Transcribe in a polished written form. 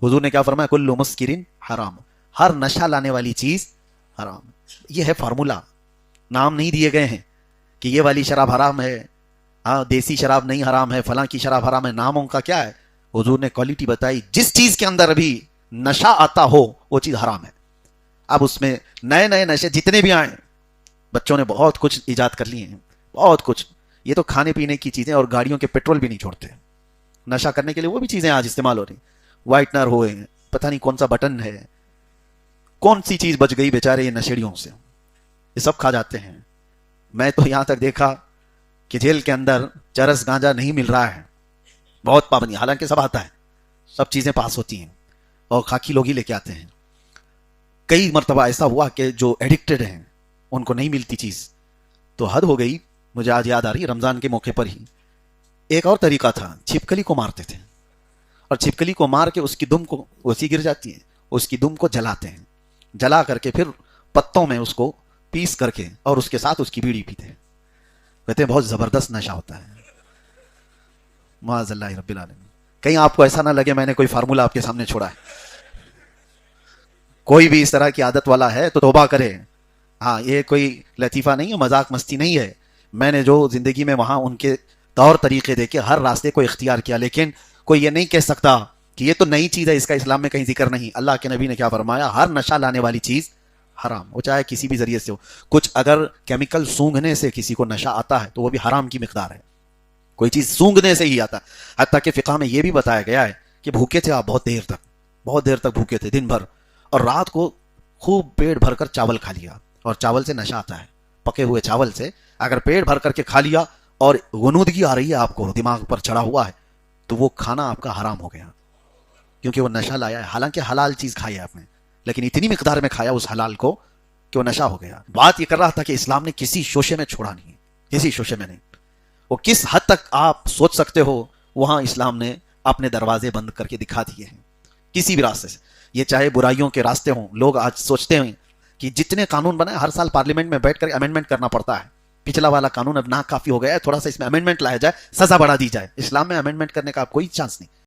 حضور نے کیا فرمایا؟ کل مسکرین حرام، ہر نشہ لانے والی چیز حرام. یہ ہے فارمولا. نام نہیں دیے گئے ہیں کہ یہ والی شراب حرام ہے، ہاں دیسی شراب نہیں حرام ہے، فلاں کی شراب حرام ہے. ناموں کا کیا ہے؟ حضور نے کوالٹی بتائی. جس چیز کے اندر ابھی نشہ آتا ہو وہ چیز حرام ہے. اب اس میں نئے نئے نشے جتنے بھی آئیں، بچوں نے بہت کچھ ایجاد کر لیے ہیں، بہت کچھ. یہ تو کھانے پینے کی چیزیں، اور گاڑیوں کے پیٹرول بھی نہیں چھوڑتے. نشہ کرنے کے لیے وہ بھی چیزیں آج استعمال ہو رہی. وائٹنر ہوئے، پتہ نہیں کون سا بٹن ہے، کون سی چیز بچ گئی بیچارے یہ نشیڑیوں سے، یہ سب کھا جاتے ہیں. میں تو یہاں تک دیکھا کہ جیل کے اندر چرس گانجا نہیں مل رہا ہے، بہت پابندی. حالانکہ سب آتا ہے، سب چیزیں پاس ہوتی ہیں، اور خاکی لوگ ہی لے کے آتے ہیں. کئی مرتبہ ایسا ہوا کہ جو ایڈکٹڈ ہیں ان کو نہیں ملتی چیز، تو حد ہو گئی. مجھے آج یاد آ رہی، رمضان کے موقع پر ہی ایک اور طریقہ تھا. چھپکلی کو مارتے تھے، اور چھپکلی کو مار کے اس کی دم کو، ویسی گر جاتی ہے، اس کی دم کو جلاتے ہیں. جلا کر کے پھر پتوں میں اس کو پیس کر کے، اور اس کے ساتھ اس کی بیڑی پیتے ہیں. کہتے ہیں بہت زبردست نشہ ہوتا ہے. معاذ اللہ رب العالمین. کہیں آپ کو ایسا نہ لگے میں نے کوئی فارمولا آپ کے سامنے چھوڑا ہے. کوئی بھی اس طرح کی عادت والا ہے تو توبہ کرے. ہاں یہ کوئی لطیفہ نہیں ہے، مذاق مستی نہیں ہے. میں نے جو زندگی میں وہاں ان کے طور طریقے دیکھے، ہر راستے کو اختیار کیا، لیکن کوئی یہ نہیں کہہ سکتا کہ یہ تو نئی چیز ہے، اس کا اسلام میں کہیں ذکر نہیں. اللہ کے نبی نے کیا فرمایا؟ ہر نشہ لانے والی چیز حرام، وہ چاہے کسی بھی ذریعے سے ہو. کچھ اگر کیمیکل سونگھنے سے کسی کو نشہ آتا ہے تو وہ بھی حرام کی مقدار ہے. کوئی چیز سونگھنے سے ہی آتا ہے. حتیٰ کہ فقہ میں یہ بھی بتایا گیا ہے کہ بھوکے تھے آپ بہت دیر تک بھوکے تھے دن بھر، اور رات کو خوب پیٹ بھر کر چاول کھا لیا. اور چاول سے نشہ آتا ہے، پکے ہوئے چاول سے اگر پیٹ بھر کر کے کھا لیا اور غنودگی آ رہی ہے آپ کو، دماغ پر چڑھا ہوا ہے، تو وہ کھانا آپ کا حرام ہو گیا، کیونکہ وہ نشہ لایا ہے. حالانکہ حلال چیز کھائی ہے آپ نے، لیکن اتنی مقدار میں کھایا اس حلال کو کہ وہ نشہ ہو گیا. بات یہ کر رہا تھا کہ اسلام نے کسی شوشے میں چھوڑا نہیں، کسی شوشے میں نہیں. وہ کس حد تک آپ سوچ سکتے ہو وہاں اسلام نے اپنے دروازے بند کر کے دکھا دیے ہیں، کسی بھی راستے سے. یہ چاہے برائیوں کے راستے ہوں. لوگ آج سوچتے ہیں کہ جتنے قانون بنائے، ہر سال پارلیمنٹ میں بیٹھ کر امینڈمنٹ کرنا پڑتا ہے. پچھلا والا قانون اب ناکافی ہو گیا ہے، تھوڑا سا اس میں امینڈمنٹ لایا جائے، سزا بڑھا دی جائے. اسلام میں امینڈمنٹ کرنے کا کوئی چانس نہیں.